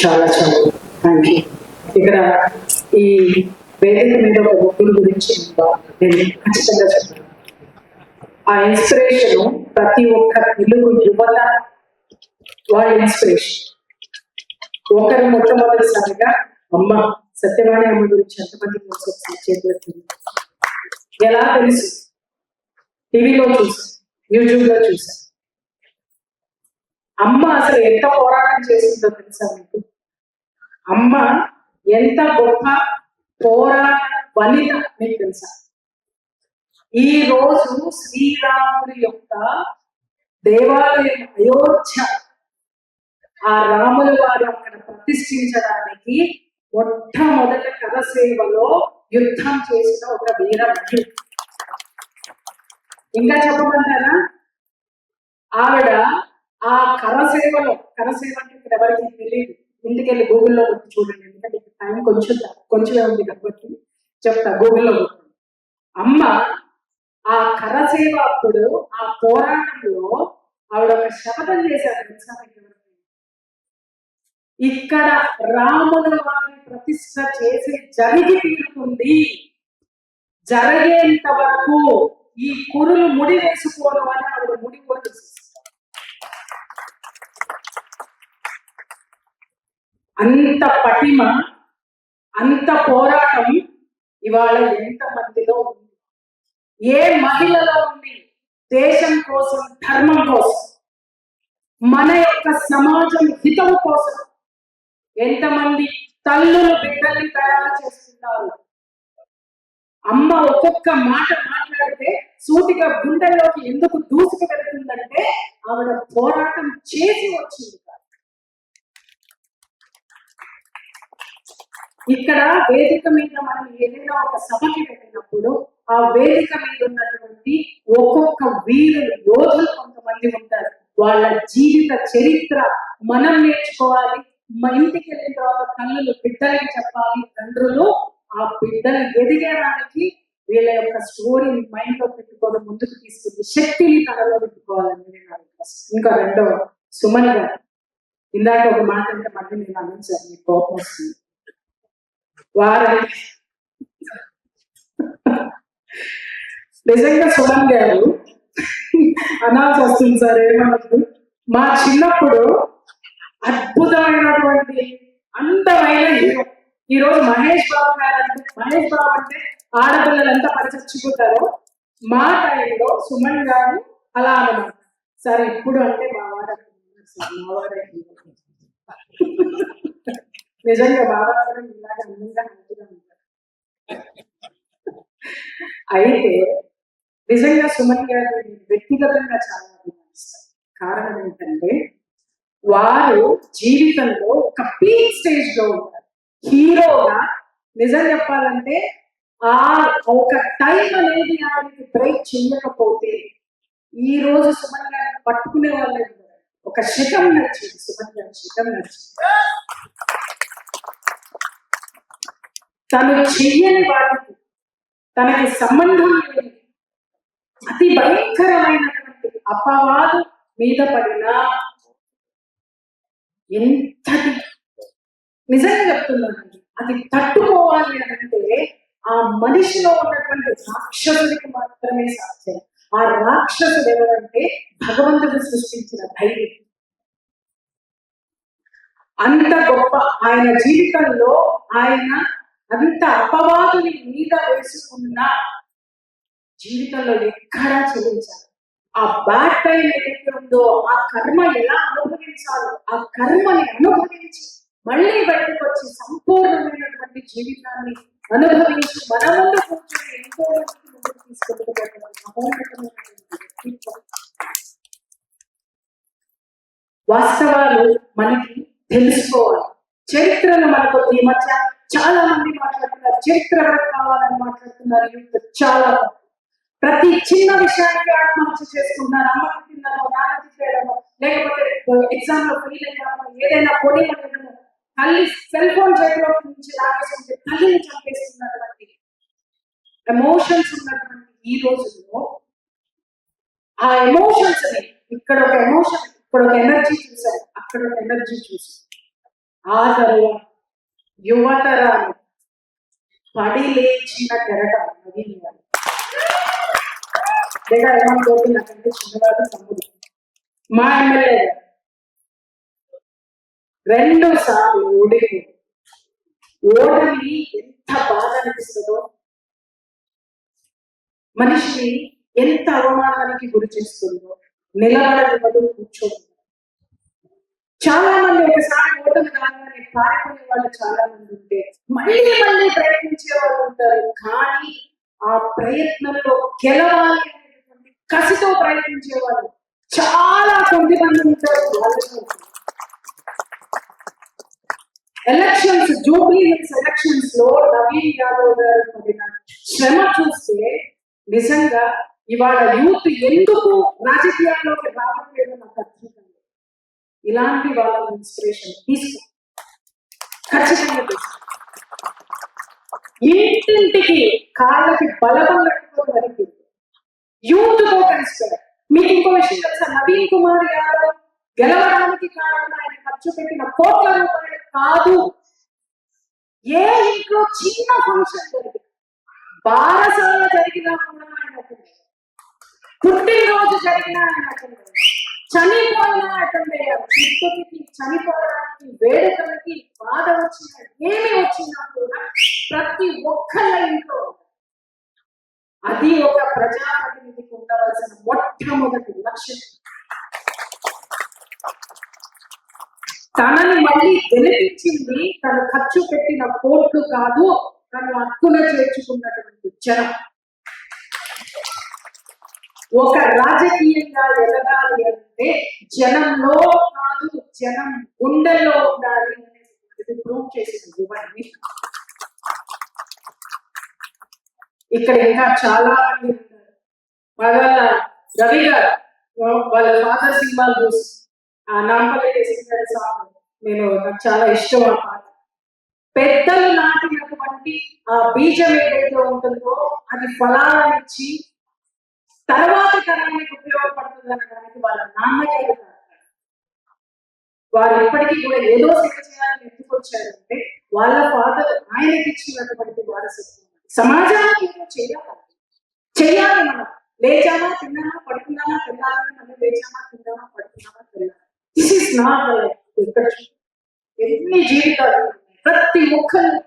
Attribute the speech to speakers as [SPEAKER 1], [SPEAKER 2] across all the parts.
[SPEAKER 1] చాలా చాలా thank you. ఇక్కడ ఈ వేదిక మీద ఒక ముగ్గురు గురించి నేను ఖచ్చితంగా చెప్తాను. ఆ ఇన్స్పిరేషన్ ప్రతి ఒక్క తెలుగు యువత వాళ్ళ ఇన్స్పిరేషన్. ఒకరు మొట్టమొదటిసారిగా అమ్మ సత్యవాణి అమ్మ గురించి ఎంతమంది చేతులు ఎలా తెలుసు? టీవీలో చూసాం, యూట్యూబ్ లో చూసాం. అమ్మ అసలు ఎంత పోరాటం చేసిందో తెలుసా మీకు? అమ్మ ఎంత గొప్ప పోరాట వనిత మీకు తెలుసా? ఈ రోజు శ్రీరాముడి యొక్క దేవాలయం అయోధ్య, ఆ రాముల వారు అక్కడ ప్రతిష్ఠించడానికి మొట్టమొదటి కరసేవలో యుద్ధం చేసిన ఒక వీర మహిళ. ఇంకా చెప్పమంటారా? ఆవిడ ఆ కరసేవ అంటే ఇక్కడ ఎవరికి తెలియదు, ఇంటికెళ్ళి గూగుల్లో కొట్టి చూడండి, ఎందుకంటే టైం కొంచెమే ఉంది కాబట్టి చెప్తా. గూగుల్లో కొట్టి అమ్మ ఆ కరసేవ అప్పుడు ఆ పోరాటంలో ఆవిడ ఒక శపథం చేశారు. ఇక్కడ రాముల వారి ప్రతిష్ట చేసి జరిగి తీరుతుంది, జరిగేంత వరకు ఈ కురులు ముడి వేసుకోవడం అని ఆవిడ ముడి కూడా అంత పటిమ, అంత పోరాటం ఇవాళ ఎంత మందిలో ఉంది, ఏ మహిళలో ఉంది? దేశం కోసం, ధర్మం కోసం, మన యొక్క సమాజం హితం కోసం ఎంతమంది తల్లులు బిడ్డల్ని తయారు చేస్తున్నారు. అమ్మ ఒక్కొక్క మాట మాట్లాడితే సూటిగా గుండెల్లోకి ఎందుకు దూసుకు వెళ్తుందంటే ఆవిడ పోరాటం చేసి వచ్చింది. ఇక్కడ వేదిక మీద మనం ఏదైనా ఒక సభకి వెళ్ళినప్పుడు ఆ వేదిక మీద ఉన్నటువంటి ఒక్కొక్క వీరులు, యోధులు కొంతమంది ఉంటారు. వాళ్ళ జీవిత చరిత్ర మనం నేర్చుకోవాలి. మా ఇంటికి వెళ్ళిన తర్వాత తల్లులు బిడ్డలకి చెప్పాలి, తండ్రులు ఆ బిడ్డలు ఎదిగడానికి వీళ్ళ యొక్క స్టోరీని మైండ్ లో పెట్టుకొని ముందుకు తీసుకుంది, శక్తిని తనలో పెట్టుకోవాలని నేను అనుకుంటున్నాను. ఇంకా రెండో సుమన్ గారు, ఇందాక ఒక మాట అంటే మళ్ళీ నేను అందించాను, మీకు కోపం వస్తుంది. వారు నిజంగా సుమన్ గారు అనాల్సి వస్తుంది సార్, ఏమన్నట్టు మా చిన్నప్పుడు అద్భుతమైనటువంటి అందమైన హీరో. ఈ రోజు మహేష్ బాబు గారు మహేష్ బాబు అంటే ఆడపిల్లలంతా పరిచర్చిపోతారు. మా టైంలో సుమన్ గారు అలా అన్నమాట. సార్ ఇప్పుడు అంటే మా వారు నిజంగా బాబా గారు ఇలాగా అందంగా మంచిగా ఉంటారు. అయితే నిజంగా సుమన్ గారు వ్యక్తిగతంగా చాలా అభిమానిస్తారు. కారణం ఏంటంటే వారు జీవితంలో ఒక పీక్ స్టేజ్ లో ఉంటారు. హీరోగా నిజం చెప్పాలంటే ఆ ఒక టైం అనేది ఆయనకి బ్రేక్ చేయకపోతే ఈ రోజు సుమన్ గారిని పట్టుకునే వాళ్ళే. ఒక శకం నచ్చింది సుమన్ గారి, శకం నచ్చింది. తను చెయ్యని వాటికి, తనకి సంబంధం లేని అతి భయంకరమైనటువంటి అపవాదు మీద పడినా ఎంతటి, నిజంగా చెప్తున్నానండి, అది తట్టుకోవాలి అంటే ఆ మనిషిలో ఉన్నటువంటి రాక్షసుడికి మాత్రమే సాధ్యం. ఆ రాక్షసుడు ఎవరంటే భగవంతుడు సృష్టించిన ధైర్యం. అంత గొప్ప ఆయన జీవితంలో ఆయన అంత అపవాదుని మీద వేసుకున్న జీవితంలో ఎక్కడా చెల్లించాలి. ఆ బ్యాడ్ టైం ఏదైతే ఉందో ఆ కర్మ ఎలా అనుభవించాలో ఆ కర్మని అనుభవించి మళ్ళీ బయటకు వచ్చి సంపూర్ణమైనటువంటి జీవితాన్ని అనుభవించి మన ముందు కూర్చొని ఎంతో ముందుకు తీసుకెళ్ళినటువంటి వాస్తవాలు మనకి తెలుసుకోవాలి. చరిత్రను మనకు ఈ మధ్య చాలా మంది మాట్లాడుతున్నారు, చరిత్ర కావాలని మాట్లాడుతున్నారు. చాలా ప్రతి చిన్న విషయానికి ఆత్మహత్య చేసుకుంటున్నారు. అమ్మకి తిన్నారో, నాన్నకి చేయడమో, లేకపోతే ఎగ్జామ్ లో ఫెయిల్ అయ్యామో, ఏదైనా పోటీ పడడమో, తల్లి సెల్ ఫోన్ చేతిలో నుంచి లాగేసుకుంటే తల్లిని చంపేస్తున్నటువంటి ఎమోషన్స్ ఉన్నటువంటి ఈ రోజుల్లో ఆ ఎమోషన్స్ ని, ఇక్కడ ఒక ఎమోషన్, ఇక్కడ ఒక ఎనర్జీ చూసారు, అక్కడ ఒక ఎనర్జీ చూసారు. ఆ తరువాత యువతరాలు పడి లేచిన కెరటం నవీన్ గారు. లేదా ఏమనుకోవద్దు, నాకంటే చిన్నవాడు తమ్ముడు. మా ఎమ్మెల్యే గారు 2 సార్లు ఓడిపోయి, ఓటమి ఎంత బాధ అనిపిస్తుందో, మనిషిని ఎంత అవమానానికి గురి చేస్తుందో, నిలబడనివ్వదు, కూర్చోదు. చాలా మంది ఒకసారి ఓటమి కాగానే పారిపోయే వాళ్ళు చాలా మంది ఉంటే మళ్ళీ మళ్ళీ ప్రయత్నించే వాళ్ళు ఉంటారు. కానీ ఆ ప్రయత్నంలో గెలవాలి అనేటువంటి కసితో ప్రయత్నించే వాళ్ళు చాలా కొద్ది మంది ఉంటారు. ఎలక్షన్స్, జూబ్లీ హిల్స్ ఎలక్షన్స్ లో నవీన్ యాదవ్ గారు పడిన శ్రమ చూస్తే నిజంగా ఇవాళ యూత్ ఎందుకు రాజకీయాల్లోకి రావట్లేదు నాకు అర్థం కాదు. ఇలాంటి వాళ్ళ ఇన్స్పిరేషన్ తీసుకో, ఖచ్చితంగా తీసుకో. ఇంటింటికి కాళ్ళకి బలపం పెట్టుకోవడం వరకు యూత్ తో కలిసిపోయారు. మీకు ఇంకో విషయం తెలుసా? నవీన్ కుమార్ యాదవ్ గెలవడానికి కారణం ఆయన ఖర్చు పెట్టిన కోట్ల రూపాయలు కాదు. ఏ ఇంట్లో చిన్న ఫంక్షన్ జరిగింది, బారసాల జరిగినా కూడా ఆయన అటెండ్ అయ్యారు, పుట్టినరోజు జరిగినా ఆయన అటెండ్ అయ్యారు, చనిపోయినా అటెండ్ అయ్యారు. ఇంటికి చనిపోవడానికి, వేడుకలకి, బాధ వచ్చిన ఏమి వచ్చినా కూడా ప్రతి ఒక్కళ్ళ ఇంట్లో. అది ఒక ప్రజాప్రతినిధికి ఉండవలసిన మొట్టమొదటి లక్ష్యం. తనని మళ్ళీ గెలిపించింది తను ఖర్చు పెట్టిన కోట్లు కాదు, తను హక్కున చేర్చుకున్నటువంటి జనం. ఒక రాజకీయంగా ఎదగాలి అంటే జనంలో కాదు, జనం గుండెల్లో ఉండాలి అనేది ప్రూవ్ చేసిన యువని. ఇక్కడ ఇంకా చాలా మంది ఉన్నారు. వాళ్ళ రవి గారు వాళ్ళ ఫాదర్ సినిమాలు చూసి ఆ నాంపల్లి చేసిన సాంగ్ నాకు చాలా ఇష్టం. ఆ పాట పెద్దలు నాటినటువంటి ఆ బీజం ఏదైతే ఉంటుందో అది ఫలాలనిచ్చి తర్వాత తరానికి ఉపయోగపడుతుంది అనడానికి వాళ్ళ నాన్నగారు వారు ఇప్పటికీ కూడా ఏదో సేవ చేయాలని ఎత్తుకొచ్చారంటే వాళ్ళ ఫాదర్ ఆయనకి ఇచ్చినటువంటి వారసత్వం. సమాజానికి ఏదో చెయ్యాలి. మనం లేచామా, తిన్నామా, పడుకున్నామా, తెల్లాలని, మనం లేచామా, తిన్నామా, పడుకున్నామా, తెల్లాలి. దిస్ ఇస్ నాట్ ఇక్కడ ఎన్ని జీవితాలు, ప్రతి ఒక్కరిని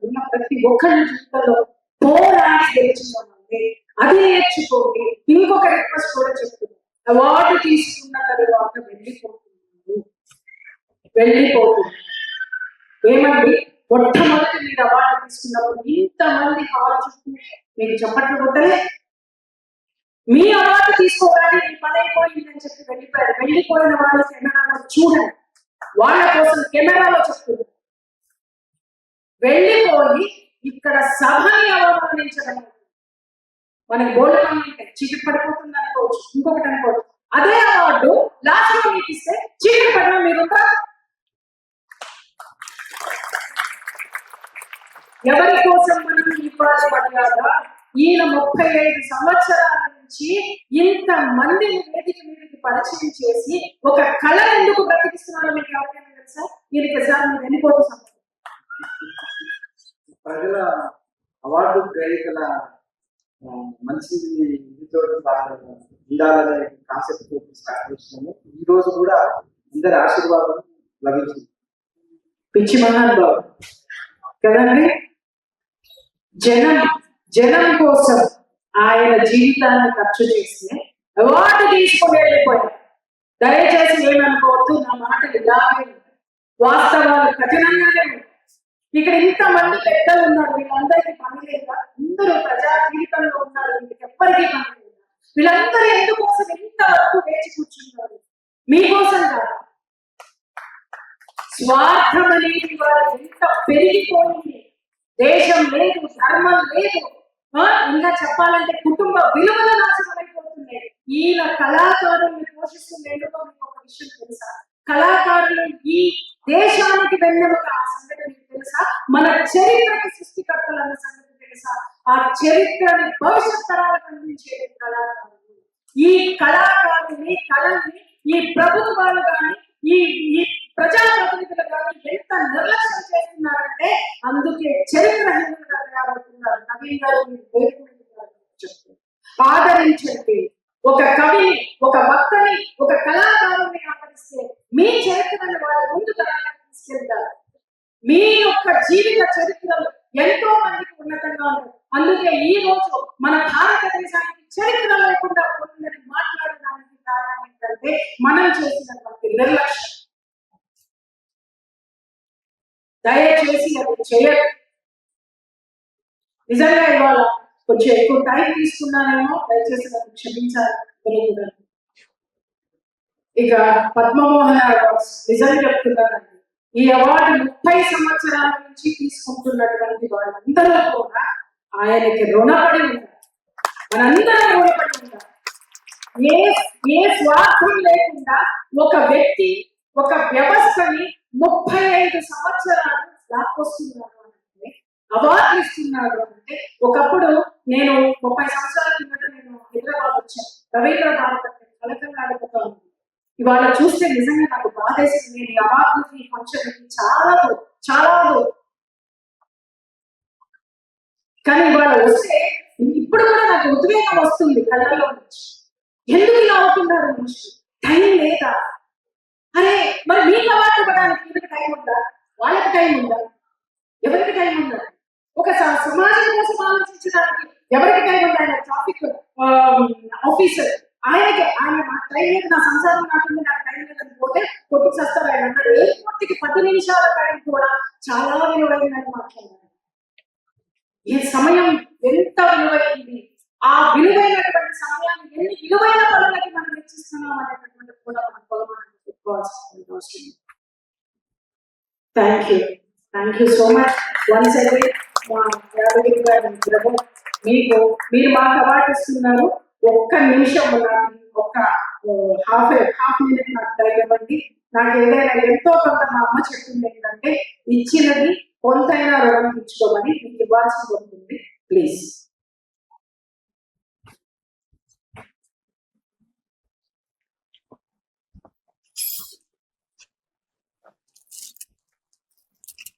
[SPEAKER 1] ఉన్న ప్రతి ఒక్కరి జీవితంలో పోరాడి గెలిచిందంటే అది నేర్చుకోండి. ఇంకొక రిక్వెస్ట్ కూడా చెప్తుంది, అవార్డు తీసుకున్న తర్వాత వెళ్ళిపోతుంది. ఏమండి, మొట్టమొదటి మీరు అవార్డు తీసుకున్నప్పుడు ఇంతమంది హాల్ చుట్టూ మీకు చెప్పట్లు కొట్టలే. మీ అవార్డు తీసుకోవడానికి మీ పని అయిపోయిందని చెప్పి వెళ్ళిపోయారు. వెళ్ళిపోయిన వాళ్ళు కెమెరాలో చూడండి, వాళ్ళ కోసం కెమెరాలో చెప్తుంది. వెళ్ళిపోయి ఇక్కడ సభని అవమానించడం, మనకి బోర్డు పంపితే చీకటి పడిపోతుంది అనుకోవచ్చు, ఇంకొకటి అనుకోవచ్చు. అదే అవార్డు లాస్ట్ లో మీకు ఇస్తే చీకటి పడిన మీరు ఎవరి కోసం మనం ఇవ్వాలి మర్యాద? ఈయన 35 సంవత్సరాల నుంచి ఇంత మందిని వేదిక మీదకి పరిచయం చేసి ఒక కళ ఎందుకు బ్రతికిస్తున్నారో మీకు ఎవరికైనా తెలుసా? ఈయనకి సార్ మీరు వెళ్ళిపోతున్నాం.
[SPEAKER 2] ప్రజల అవార్డు గ్రహీతల మంచి ఉండాలనే కాన్సెప్ట్ స్టార్ట్ చేసినాము. ఈ రోజు కూడా అందరి ఆశీర్వాదం లభించింది.
[SPEAKER 1] పిచ్చి మహానుభావం కదండి. జనం కోసం ఆయన జీవితాన్ని ఖర్చు చేస్తే అవార్డు తీసుకుని వెళ్ళిపోయారు. దయచేసి ఏమనుకోవద్దు, నా మాటలు ఇలాగే వాస్తవాలు కఠినంగానే ఉంటాయి. ఇక్కడ ఇంతమంది పెద్దలు ఉన్నారు, వీళ్ళందరికీ పని లేదా? అందరూ ప్రజా జీవితంలో ఉన్నారు, వీళ్ళకి ఎప్పటికీ పని లేదా? వీళ్ళందరూ ఎందుకోసం ఇంతవరకు వేచి కూర్చున్నారు? మీకోసం కాదు. స్వార్థం అనేది వారు ఎంత పెరిగిపోయింది. దేశం లేదు, ధర్మం లేదు, ఇంకా చెప్పాలంటే కుటుంబ విలువల నాశనం అయిపోతున్నాయి. ఈయన కళాకారుల్ని పోషిస్తుంది. ఎందుకో మీకు ఒక విషయం తెలుసా? కళాకారులు ఈ దేశానికి వెన్నెముక. ఆ సంగతి మీకు తెలుసా? మన చరిత్రకి సృష్టికర్తలు అన్న సంగతి తెలుసా? ఆ చరిత్రని భవిష్యత్ తరాలకు అందించే కళాకారులు. ఈ కళాకారుని కళని ఈ ప్రభుత్వాలు కానీ, ఈ ఈ ఈ ప్రజాప్రతినిధులు కానీ ఎంత నిర్లక్ష్యం చేస్తున్నారంటే అందుకే చరిత్రహీనులుగా తయారవుతున్నారు. నవీన్ గారు మీరు వేదిక మీద చెప్తున్నారు. ఆదరించండి. ఒక కవిని, ఒక వక్తని, ఒక కళాకారుని ఆదరిస్తే మీ చరిత్రను వాళ్ళ ముందు తరాలకు తీసుకెళ్తారు. మీ యొక్క జీవిత చరిత్రలు ఎంతో మందికి ఉన్నతంగా ఉంటాయి. అందుకే ఈ రోజు మన భారతదేశానికి చరిత్ర లేకుండా పోతుందని మాట్లాడడానికి కారణం ఏంటంటే మనం చేసినటువంటి నిర్లక్ష్యం. దయచేసి అది చేయదు. నిజంగా ఇవాళ కొంచెం ఎక్కువ టైం తీసుకున్నానేమో, దయచేసి నన్ను క్షమించాలి. ఇక పద్మమోహన్ అవార్డ్స్ నిజంగా చెప్తున్నానండి, ఈ అవార్డు 30 సంవత్సరాల నుంచి తీసుకుంటున్నటువంటి వాళ్ళందరూ కూడా ఆయనకి రుణపడి ఉంటారు. మనందరం రుణపడి ఉంటారు. ఏ స్వార్థం లేకుండా ఒక వ్యక్తి, ఒక వ్యవస్థని 35 సంవత్సరాలు లాక్కొస్తున్నారు అంటే, అవార్డులు ఇస్తున్నారు అంటే. ఒకప్పుడు నేను 30 సంవత్సరాల కిందట నేను హైదరాబాద్ వచ్చాను. రవీంద్ర భారత కలకంగా ఆడిపోతా ఉంది. ఇవాళ చూస్తే నిజంగా నాకు బాధేసింది. నేను ఈ అవార్డులకి ఫంక్షన్కి చాలా కానీ ఇవాళ వస్తే ఇప్పుడు కూడా నాకు ఉద్వేగం వస్తుంది కళ్ళలో నుంచి. ఎందుకు ఇలా అవుతున్నారు మనుషులు? టైం లేదా? అరే మరి మీకు అవార్డు ఇవ్వడానికి వీరికి టైం ఉందా? వాళ్ళకి టైం ఉందా? ఎవరికి టైం ఉందా? ఒక సమాజం కోసం ఆలోచించడానికి ఎవరికి టైం ఉందా? ఆయన ట్రాఫిక్ ఆఫీసర్, ఆయన టైం లేదు, నా సంసారం నాకుంది, నాకు టైం లేదని పోతే కొట్టుకు చేస్తారు. ఆయన అన్నాడు కొట్టికి 10 నిమిషాల టైం కూడా చాలా విలువైందని మాట్లాడారు. ఈ సమయం ఎంత విలువైంది, ఆ విలువైనటువంటి సమయాన్ని ఎన్ని విలువైన పనులకి మనం వెచ్చిస్తున్నాం అనేటటువంటి కూడా మనం కొలమానం చెప్పుకోవాల్సిన అవసరం. Thank you so much once again మా యాదగిరి గారి ప్రభు. మీరు మాకు అవార్డు ఇస్తున్నారు. ఒక్క నిమిషం, ఒక హాఫ్ మినిట్ నాకు టైం ఇవ్వండి. నాకు ఏదైనా ఎంతో కొంత మా అమ్మ చెప్పింది ఏంటంటే, ఇచ్చినది కొంతైనా రుణం తీర్చుకోమని. మీకు ఇవ్వాల్సి ఉంటుంది ప్లీజ్.